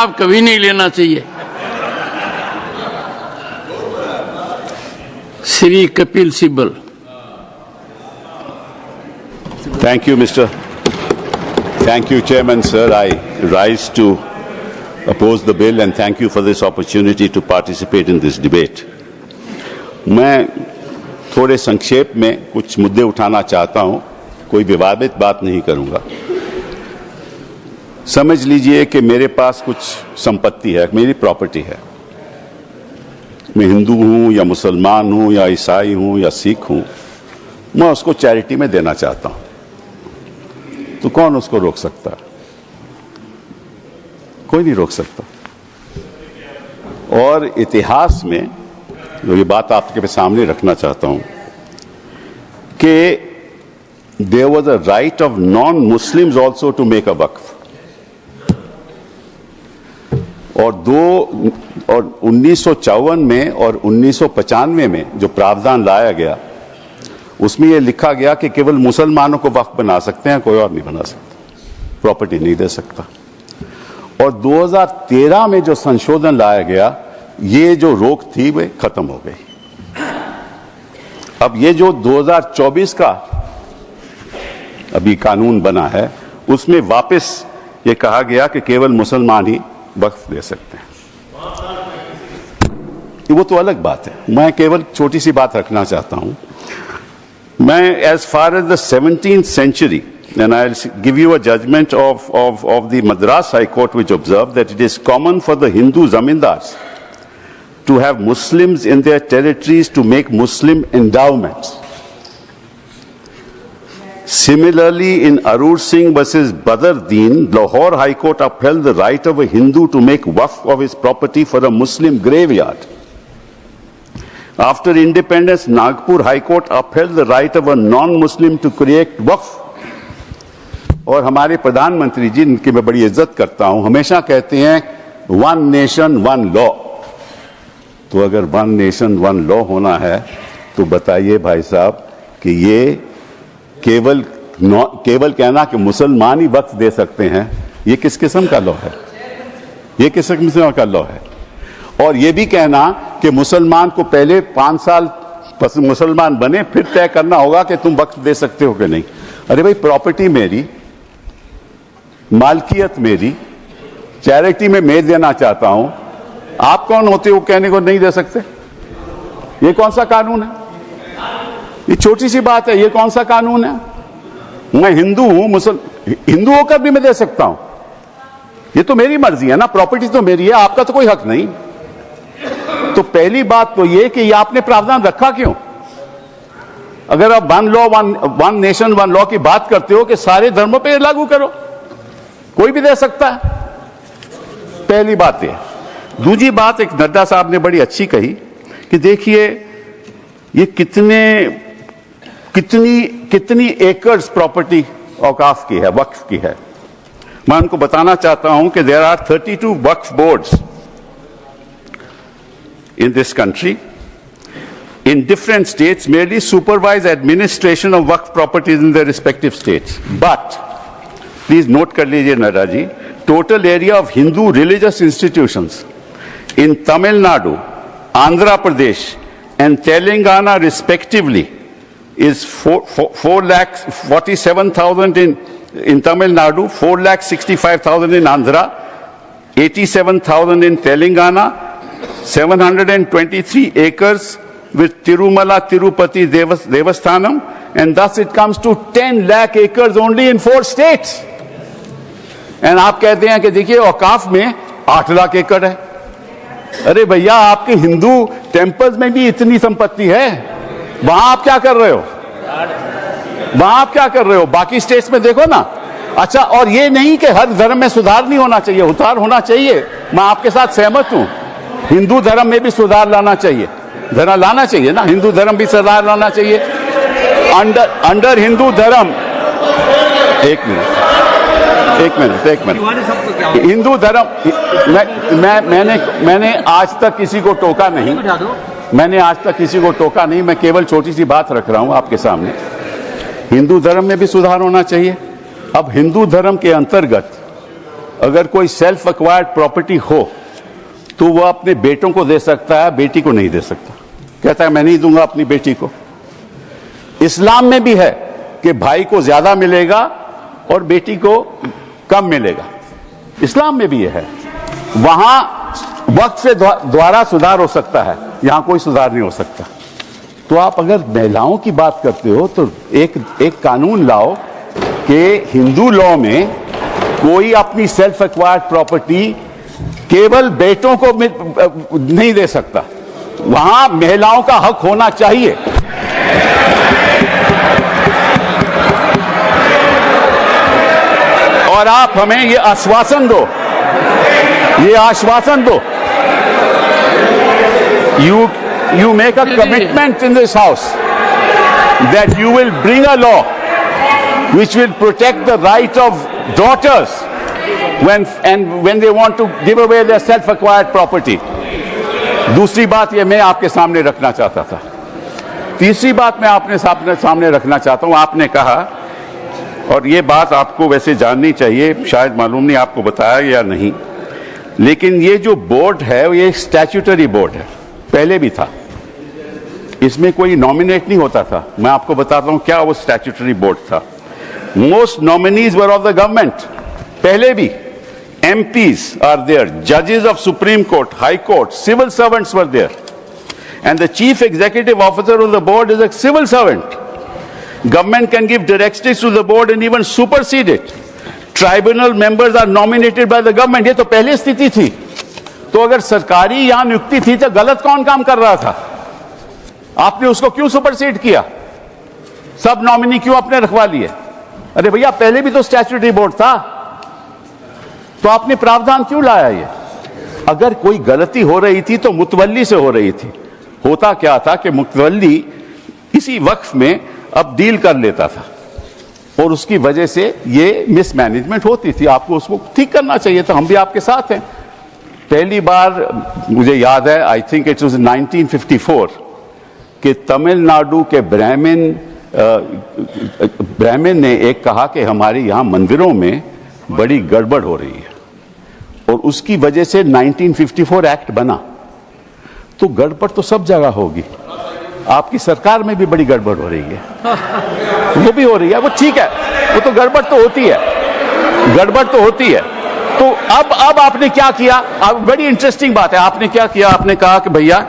आप कभी नहीं लेना चाहिए। Shri Kapil Sibal. Thank you, Mr. Thank you, Chairman, sir. I rise to oppose the bill and thank you for this opportunity to participate in this debate. मैं थोड़े संक्षेप में कुछ मुद्दे उठाना चाहता हूं, कोई विवादित बात नहीं करूंगा। समझ लीजिए कि मेरे पास कुछ संपत्ति है, मेरी प्रॉपर्टी है। मैं हिंदू हूं या मुसलमान हूं या ईसाई हूं या सिख हूं, मैं उसको चैरिटी में देना चाहता हूं, तो कौन उसको रोक सकता है? कोई नहीं रोक सकता। और इतिहास में जो ये बात आपके सामने रखना चाहता हूं कि there was a right of non Muslims also to make a waqf. और 1954 में और 1995 में जो प्रावधान लाया गया, उसमें यह लिखा गया कि केवल मुसलमानों को वक्फ बना सकते हैं, कोई और नहीं बना सकता, प्रॉपर्टी नहीं दे सकता। और 2013 में जो संशोधन लाया गया, ये जो रोक थी वे खत्म हो गई। अब ये जो 2024 का अभी कानून बना है, उसमें वापस ये कहा गया कि केवल मुसलमान ही वक्फ दे सकते हैं। वो तो अलग बात है, मैं केवल छोटी सी बात रखना चाहता हूं। मैं as far as the 17th century, and I'll give you a judgment of the Madras High Court, which observed that it is common for the Hindu zamindars to have Muslims in their territories to make Muslim endowments. Similarly, in Arur Singh versus Badr Deen, Lahore High Court upheld the right of a Hindu to make waqf of his property for a Muslim graveyard. After independence, Nagpur High Court upheld the right of a non-Muslim to create waqf. और हमारे प्रधानमंत्री जी, इनकी मैं बड़ी इज्जत करता हूं, हमेशा कहते हैं वन नेशन वन लॉ। तो अगर वन नेशन वन लॉ होना है, तो बताइए भाई साहब कि ये केवल कहना कि मुसलमान ही वक्फ दे सकते हैं, ये किस किस्म का लॉ है? ये किस किस्म का लॉ है? और ये भी कहना कि मुसलमान को पहले 5 साल मुसलमान बने, फिर तय करना होगा कि तुम वक्फ दे सकते हो कि नहीं। अरे भाई, प्रॉपर्टी मेरी, मालकियत मेरी, चैरिटी में मैं देना चाहता हूं, आप कौन होते हो कहने को नहीं दे सकते? ये कौन सा कानून है? ये छोटी सी बात है, ये कौन सा कानून है? मैं हिंदू हूं, हिंदू होकर भी मैं दे सकता हूं। ये तो मेरी मर्जी है ना, प्रॉपर्टी तो मेरी है, आपका तो कोई हक नहीं। तो पहली बात तो ये कि ये आपने प्रावधान रखा क्यों? अगर आप वन नेशन वन लॉ की बात करते हो कि सारे धर्मों पे लागू करो, कोई भी दे सकता है। पहली बात है। दूसरी बात, एक नड्डा साहब ने बड़ी अच्छी कही कि देखिए ये कितनी एकर्स प्रॉपर्टी औकाफ की है, वक्फ की है। मैं उनको बताना चाहता हूं कि there are 32 Waqf boards in this country in different states merely supervise administration of waqf properties in their respective states. But please note kar lijiye Nada ji, total area of Hindu religious institutions in Tamil Nadu, Andhra Pradesh and Telangana respectively is 4,47,000 in Tamil Nadu, 4,65,000 in Andhra, 87,000 in Telangana, 723 acres with Tirumala Tirupati Devasthanam, and thus it comes to 10 lakh acres only in 4 states. And आप कहते हैं कि देखिए औकाफ में 8 लाख एकड़ है। अरे भैया, आपके हिंदू टेम्पल्स में भी इतनी संपत्ति है, वहां आप क्या कर रहे हो? वहां आप क्या कर रहे हो? बाकी स्टेट्स में देखो ना। अच्छा, और ये नहीं कि हर धर्म में सुधार नहीं होना चाहिए, उतार होना चाहिए, मैं आपके साथ सहमत हूं। हिंदू धर्म में भी सुधार लाना चाहिए, लाना चाहिए ना, हिंदू धर्म भी सुधार लाना चाहिए। अंडर हिंदू धर्म, एक मिनट, हिंदू धर्म, मैंने आज तक किसी को टोका नहीं, मैं केवल छोटी सी बात रख रहा हूं आपके सामने। हिंदू धर्म में भी सुधार होना चाहिए। अब हिंदू धर्म के अंतर्गत अगर कोई सेल्फ एक्वायर्ड प्रॉपर्टी हो तो वह अपने बेटों को दे सकता है, बेटी को नहीं दे सकता। कहता है मैं नहीं दूंगा अपनी बेटी को। इस्लाम में भी है कि भाई को ज्यादा मिलेगा और बेटी को कम मिलेगा, इस्लाम में भी यह है। वहां वक्त से द्वारा सुधार हो सकता है, यहां कोई सुधार नहीं हो सकता। तो आप अगर महिलाओं की बात करते हो तो एक कानून लाओ कि हिंदू लॉ में कोई अपनी सेल्फ एक्वायर्ड प्रॉपर्टी केवल बेटों को नहीं दे सकता, वहां महिलाओं का हक होना चाहिए। और आप हमें ये आश्वासन दो, you make a commitment in this house that you will bring a law which will protect the right of daughters when they want to give away their self-acquired property. दूसरी बात ये मैं आपके सामने रखना चाहता था। तीसरी बात मैं आपने सामने रखना चाहता हूं। आपने कहा, और ये बात आपको वैसे जाननी चाहिए, शायद मालूम नहीं आपको बताया या नहीं, लेकिन ये जो बोर्ड है ये एक स्टैट्यूटरी बोर्ड है, पहले भी था। इसमें कोई नॉमिनेट नहीं होता था। मैं आपको बताता हूं क्या वो स्टैट्यूटरी बोर्ड था। Most nominees were of the government, पहले भी। MPs are there, judges of Supreme Court, High Court, civil servants were there, and the chief executive officer of the board is a civil servant. Government can give directives to the board and even supersede it. Tribunal members are nominated by the government. ये तो पहले स्थिति थी। तो अगर सरकारी यहां नियुक्ति थी तो गलत कौन काम कर रहा था? आपने उसको क्यों सुपरसीड किया? सब नॉमिनी क्यों अपने रखवा लिए? अरे भैया पहले भी तो स्टैट्यूटरी बोर्ड था, तो आपने प्रावधान क्यों लाया? ये अगर कोई गलती हो रही थी तो मुतवल्ली से हो रही थी। होता क्या था कि मुतवल्ली इसी वक्फ में अब डील कर लेता था और उसकी वजह से ये मिसमैनेजमेंट होती थी। आपको उसको ठीक करना चाहिए था। हम भी आपके साथ हैं। पहली बार मुझे याद है, आई थिंक इट वाज 1954, कि तमिलनाडु के ब्राह्मण ने एक कहा कि हमारे यहां मंदिरों में बड़ी गड़बड़ हो रही है, और उसकी वजह से 1954 एक्ट बना। तो गड़बड़ तो सब जगह होगी, आपकी सरकार में भी बड़ी गड़बड़ हो रही है, वो भी हो रही है, वो ठीक है, वो तो गड़बड़ तो होती है, गड़बड़ तो होती है। तो अब आपने क्या किया? अब बड़ी इंटरेस्टिंग बात है, आपने क्या किया? आपने कहा कि भैया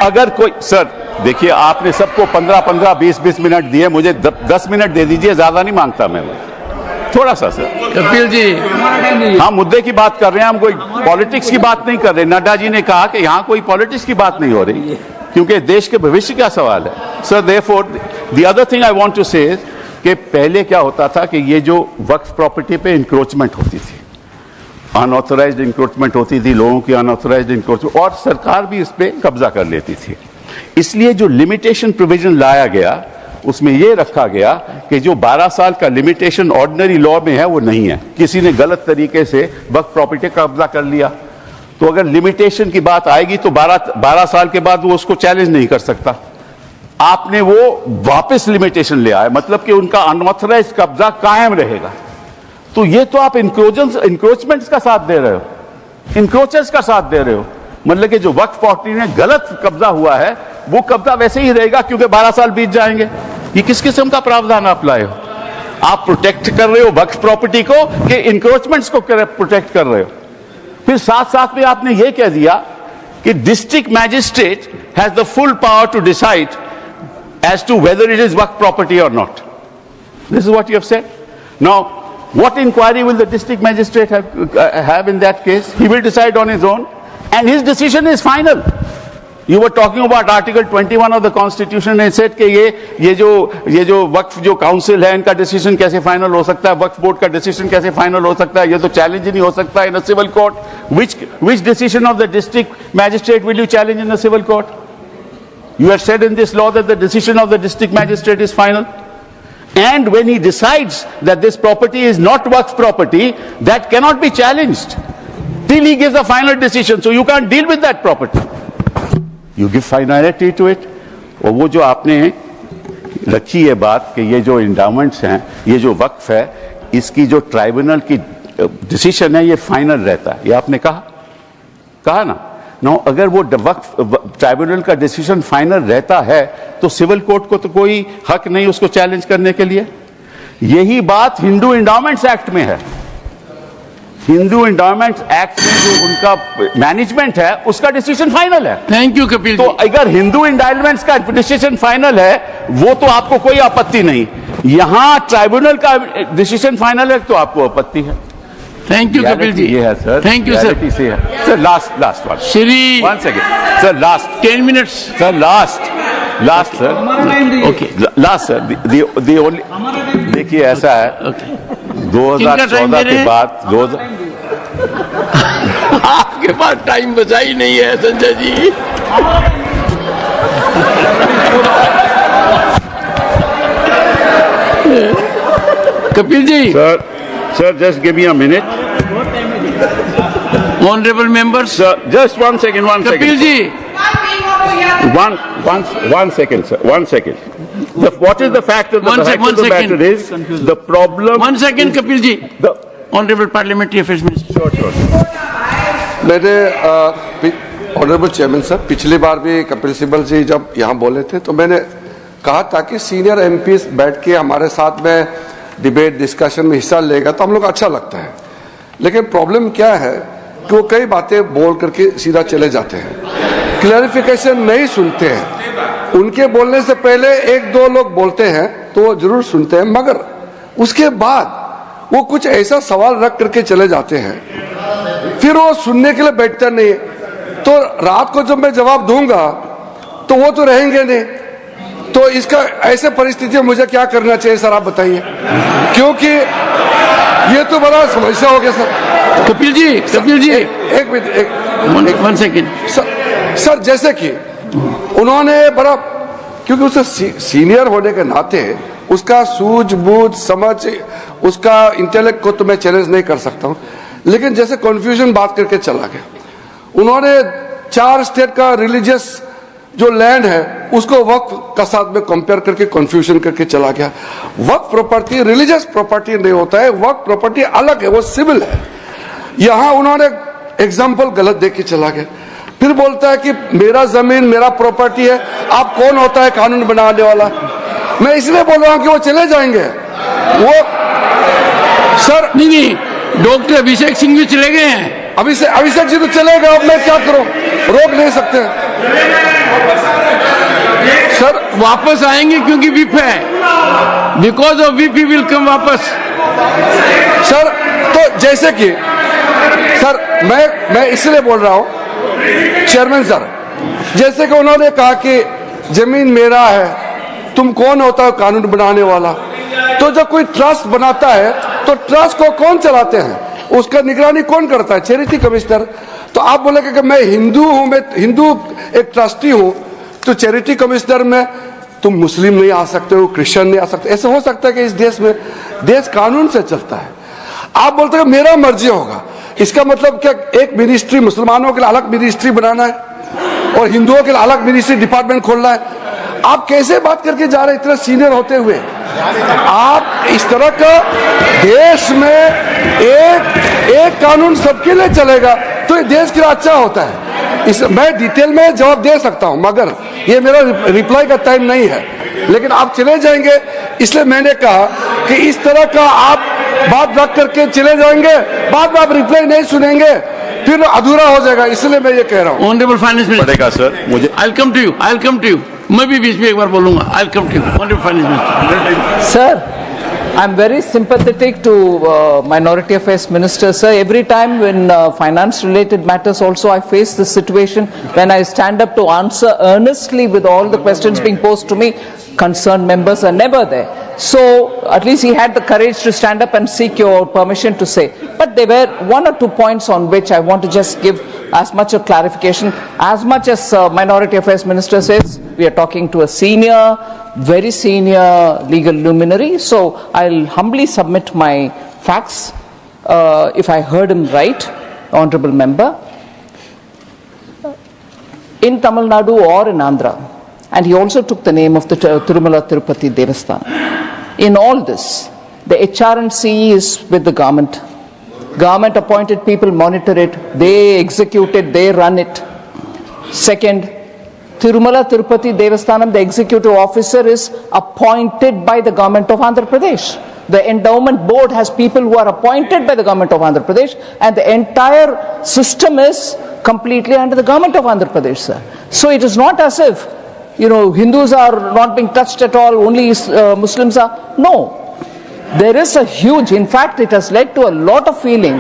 अगर कोई, सर देखिए आपने सबको 15-15, 20-20 मिनट दिए, मुझे 10 मिनट दे दीजिए, ज्यादा नहीं मांगता मैं, थोड़ा सा। सर कपिल जी, हम मुद्दे की बात कर रहे हैं, हम कोई पॉलिटिक्स की बात नहीं कर रहे। नड्डा जी ने कहा कि यहां कोई पॉलिटिक्स की बात नहीं हो रही, क्योंकि देश के भविष्य का सवाल है। Sir therefore the other thing I want to say कि पहले क्या होता था कि ये जो वक्फ प्रॉपर्टी पे इंक्रोचमेंट होती थी, अनऑथराइज्ड इंक्रोचमेंट होती थी, लोगों की अनऑथराइज्ड इंक्रोचमेंट, और सरकार भी इस पे कब्जा कर लेती थी। इसलिए जो लिमिटेशन प्रोविजन लाया गया उसमें यह रखा गया कि जो 12 साल का लिमिटेशन ऑर्डिनरी लॉ में है वो नहीं है। किसी ने गलत तरीके से वक्फ प्रॉपर्टी का कब्जा कर लिया तो अगर लिमिटेशन की बात आएगी तो 12 साल के बाद वो उसको चैलेंज नहीं कर सकता। आपने वो वापस लिमिटेशन ले आए, मतलब कि उनका अनऑथराइज्ड कब्जा कायम रहेगा। तो ये तो आप इंक्रोचमेंट्स का साथ दे रहे हो, इंक्रोचर्स का साथ दे रहे हो। मतलब कि जो वक्फ प्रॉपर्टी में गलत कब्जा हुआ है वो कब्जा वैसे ही रहेगा, क्योंकि 12 साल बीत जाएंगे। ये किस किस्म का प्रावधान आप लाए हो? आप प्रोटेक्ट कर रहे हो वक्फ प्रॉपर्टी को कि इंक्रोचमेंट्स को प्रोटेक्ट कर रहे हो? फिर साथ साथ में आपने ये कह दिया कि district magistrate has the full power to decide as to whether it is waqf property और नॉट। This is what you have said. Now what inquiry will the district magistrate have in that case? He will decide on his own and his decision is final. You were talking about Article 21 of the Constitution and said कि ये जो वक्फ जो council है इनका decision कैसे final हो सकता है, वक्फ बोर्ड का डिसीजन कैसे फाइनल हो सकता है, ये तो चैलेंज ही नहीं हो सकता in a civil court. Which decision of the district magistrate will you challenge in a civil court? You have said in this law that the decision of the district magistrate is final. And when he decides that this property is not waqf property, that cannot be challenged till he gives a final decision. So you can't deal with that property. You give finality to it. और वो जो आपने रखी है बात कि ये जो इंडाउमेंट्स हैं, ये जो वक्फ है, इसकी जो ट्राइब्यूनल की डिसीजन है ये फाइनल रहता है, ये आपने कहा ना। नो, अगर वो वक्फ ट्राइब्यूनल का डिसीजन फाइनल रहता है तो सिविल कोर्ट को तो कोई हक नहीं उसको चैलेंज करने के लिए। यही बात हिंदू इंडोमेंट्स एक्ट में है। हिंदू इंडोमेंट्स एक्ट में जो उनका मैनेजमेंट है उसका डिसीजन फाइनल है। थैंक यू कपिल तो जी। अगर हिंदू इंडोमेंट्स का डिसीजन फाइनल है वो तो आपको कोई आपत्ति नहीं, यहां ट्राइब्यूनल का डिसीजन फाइनल है तो आपको आपत्ति है। Thank you Kapil ji. ये है sir, thank you sir. Sir last one Shri 1 second sir, last 10 minutes sir, last sir, okay last sir, the only, देखिए ऐसा है 2014 के बाद आपके पास टाइम बचा ही नहीं है Sanjay ji. Kapil ji. Sir, just give me a minute. Honorable members. Sir, just 1 second. Kapil ji. One second, sir. 1 second. What is the fact of the matter is the problem. 1 second, Kapil ji. Honorable Parliamentary Affairs Minister. Sure. मैंने honourable chairman sir, पिछली बार भी कपिल सिब्बल जी जब यहाँ बोले थे तो मैंने कहा था कि सीनियर एमपी बैठ के हमारे साथ में डिबेट डिस्कशन में हिस्सा लेगा तो हम लोग अच्छा लगता है। लेकिन प्रॉब्लम क्या है कि वो कई बातें बोल करके सीधा चले जाते हैं, क्लैरिफिकेशन नहीं सुनते हैं। उनके बोलने से पहले 1-2 लोग बोलते हैं तो वो जरूर सुनते हैं, मगर उसके बाद वो कुछ ऐसा सवाल रख करके चले जाते हैं, फिर वो सुनने के लिए बैठता नहीं। तो रात को जब मैं जवाब दूंगा तो वो तो रहेंगे नहीं। तो इसका ऐसे परिस्थिति में मुझे क्या करना चाहिए सर, आप बताइए, क्योंकि ये तो बड़ा समस्या हो गया सर। कपिल जी एक मिनट, 1 सेकेंड सर, जैसे कि उन्होंने बड़ा, क्योंकि उससे सीनियर होने के नाते उसका सूझबूझ समझ, उसका इंटेलेक्ट को तो मैं चैलेंज नहीं कर सकता हूं, लेकिन जैसे कंफ्यूजन बात करके चला गया। उन्होंने 4 स्टेट का रिलीजियस जो लैंड है उसको वक्फ का साथ में कंपेयर करके कंफ्यूजन करके चला गया। वक्फ प्रॉपर्टी रिलीजियस प्रॉपर्टी नहीं होता है, वक्फ प्रॉपर्टी अलग है, वो सिविल है। यहां उन्होंने एग्जाम्पल गलत देख के चला गया। फिर बोलता है कि मेरा जमीन मेरा प्रॉपर्टी है, आप कौन होता है कानून बनाने वाला। मैं इसलिए बोल रहा हूं कि वो चले जाएंगे। वो सर नहीं, डॉक्टर अभिषेक सिंह भी चले गए हैं। अभिषेक जी तो चले गए, अब मैं क्या करूं, रोक नहीं सकते सर। वापस आएंगे क्योंकि विप है, because of whip will come वापस सर। तो जैसे कि सर मैं इसलिए बोल रहा हूं चेयरमैन सर, जैसे कि उन्होंने कहा कि जमीन मेरा है, तुम कौन होता है कानून बनाने वाला। तो जब कोई ट्रस्ट बनाता है तो ट्रस्ट को कौन चलाते हैं, उसका निगरानी कौन करता है, चैरिटी कमिश्नर। तो आप बोलेंगे कि मैं हिंदू हूं, मैं हिंदू एक ट्रस्टी हूं, तो चैरिटी कमिश्नर में तुम मुस्लिम नहीं आ सकते हो, क्रिश्चियन नहीं आ सकते। ऐसे हो सकता है कि इस देश में देश कानून से चलता है। आप बोलते हैं मेरा मर्जी होगा, इसका मतलब क्या एक मिनिस्ट्री मुसलमानों के लिए अलग मिनिस्ट्री बनाना है और हिंदुओं के लिए अलग मिनिस्ट्री डिपार्टमेंट खोलना है। आप कैसे बात करके जा रहे हैं इतने सीनियर होते हुए। आप इस तरह का देश में एक कानून सबके लिए चलेगा तो ये देश के लिए अच्छा होता है। मैं डिटेल में जवाब दे सकता हूं, मगर ये मेरा रिप्लाई का टाइम नहीं है। लेकिन आप चले जाएंगे, इसलिए मैंने कहा कि इस तरह का आप बात रख करके चले जाएंगे, बाद में आप रिप्लाई नहीं सुनेंगे, फिर अधूरा हो जाएगा। इसलिए मैं ये कह रहा हूं। ऑनरेबल फाइनेंस मिनिस्टर पड़ेगा सर, मुझे आई कम टू यू। मैं भी बीच में एक बार बोलूंगा। I come to you honourable finance minister. Sir, I'm very sympathetic to Minority Affairs Minister, sir. Every time when finance-related matters also, I face this situation when I stand up to answer earnestly with all the questions being posed to me. Concerned members are never there. So at least he had the courage to stand up and seek your permission to say. But there were 1 or 2 points on which I want to just give as much of clarification. As much as Minority Affairs Minister says, we are talking to a senior, very senior legal luminary. So I'll humbly submit my facts if I heard him right, Honorable Member. In Tamil Nadu or in Andhra, and he also took the name of the Tirumala Tirupati Devasthan. In all this, the HR&CE is with the government. Government appointed people monitor it, they execute it, they run it. Second, Tirumala Tirupati Devasthanam, the executive officer is appointed by the government of Andhra Pradesh. The endowment board has people who are appointed by the government of Andhra Pradesh, and the entire system is completely under the government of Andhra Pradesh, sir. So it is not as if, Hindus are not being touched at all, only Muslims are. No. There is a huge, in fact, it has led to a lot of feeling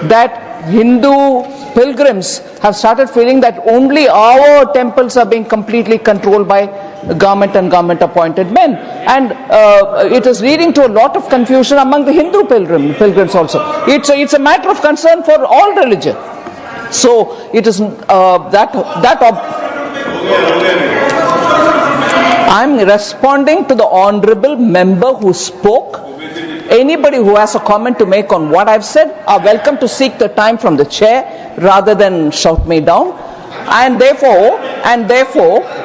that Hindu pilgrims have started feeling that only our temples are being completely controlled by government and government appointed men. And it is leading to a lot of confusion among the Hindu pilgrims also. It's a matter of concern for all religion. So it is I'm responding to the honorable member who spoke. Anybody who has a comment to make on what I've said are welcome to seek the time from the chair rather than shout me down. And therefore,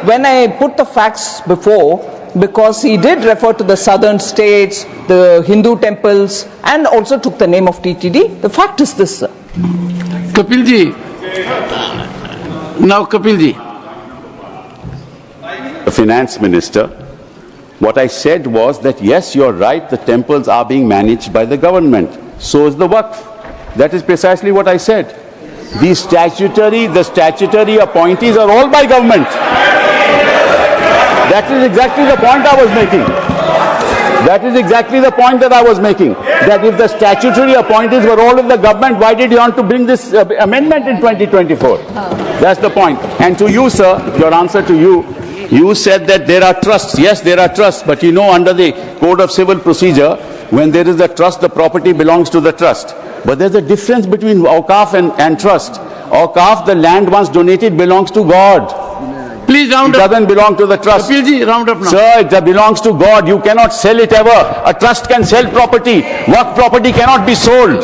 when I put the facts before, because he did refer to the southern states, the Hindu temples, and also took the name of TTD, the fact is this, sir. Kapilji. Now Kapilji. The finance minister, what I said was that yes, you're right, the temples are being managed by the government. So is the Waqf. That is precisely what I said. The statutory appointees are all by government. That is exactly the point I was making. That is exactly the point that I was making. That if the statutory appointees were all of the government, why did you want to bring this amendment in 2024? That's the point. And to you, sir, your answer to you, you said that there are trusts. Yes, there are trusts. But under the Code of Civil Procedure, when there is a trust, the property belongs to the trust. But there's a difference between Awqaf and trust. Awqaf, the land once donated, belongs to God. Please round up. It doesn't belong to the trust. Kapilji, round up now. Sir, it belongs to God. You cannot sell it ever. A trust can sell property. Waqf property cannot be sold.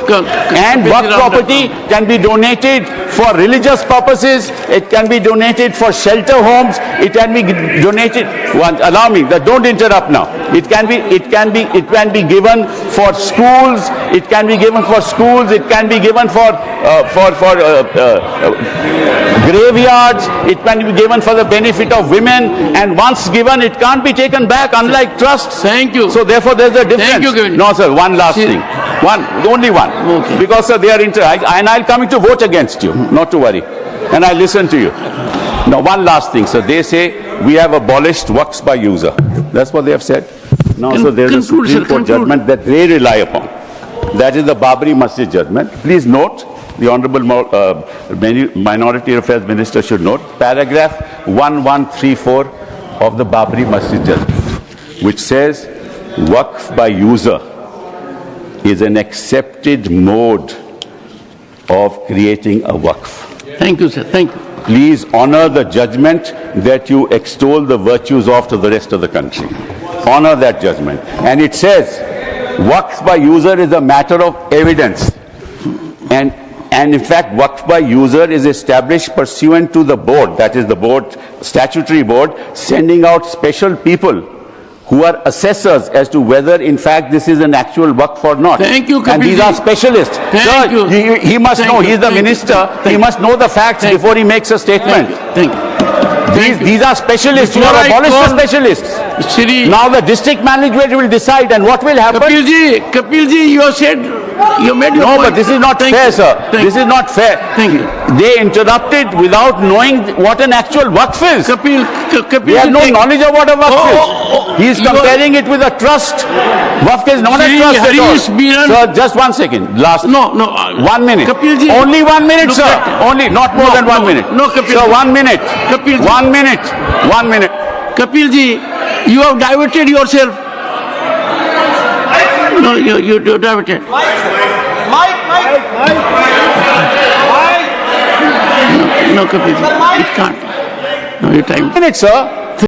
And Waqf property can be donated for religious purposes. It can be donated for shelter homes. It can be donated. Allow me. Don't interrupt now. It can be given for schools. It can be given for schools. It can be given for graveyards. It can be given for the benefit of women, and once given, it can't be taken back, unlike trusts. Thank you. So therefore, there's a difference. Thank you, Kevin. No, sir, one last thing. Only one. Okay. Because, sir, they are and I'll come to vote against you, not to worry. And I listen to you. Now, one last thing, sir. They say we have abolished Waqfs by user. That's what they have said. Now, so there's a Supreme Court judgment that they rely upon. That is the Babri Masjid judgment. Please note, the Honorable Minority Affairs Minister should note, paragraph 1134 of the Babri Masjid judgment, which says, Waqf by user is an accepted mode of creating a Waqf. Thank you, sir. Thank you. Please honor the judgment that you extol the virtues of to the rest of the country. Honor that judgment. And it says, Waqf by user is a matter of evidence. And in fact, Waqf by user is established pursuant to the board, that is the board, statutory board, sending out special people who are assessors as to whether in fact this is an actual Waqf or not. Thank you, Kapilji. And these are specialists. Thank you. He must know, he is the minister, he must know the facts before he makes a statement. Thank you. These are specialists, you have abolished the specialists. Now the district management will decide, and what will happen? Kapilji, you have said, you made your point. No, but this is not fair, sir. This is not fair. Thank you. They interrupted without knowing what an actual Waqf is. Kapilji, They have no knowledge of what a Waqf is. He is comparing it with a trust. Waqf is not a trust at all. Sir, just 1 second. Last. No. 1 minute. Kapilji. Only 1 minute, sir. Only, not more than 1 minute. No, Kapilji. Sir, 1 minute. Kapilji. 1 minute. 1 minute. Kapilji, you have diverted yourself. No, you diverted. No, Kapilji, it can't. No, your time. 1 minute, sir.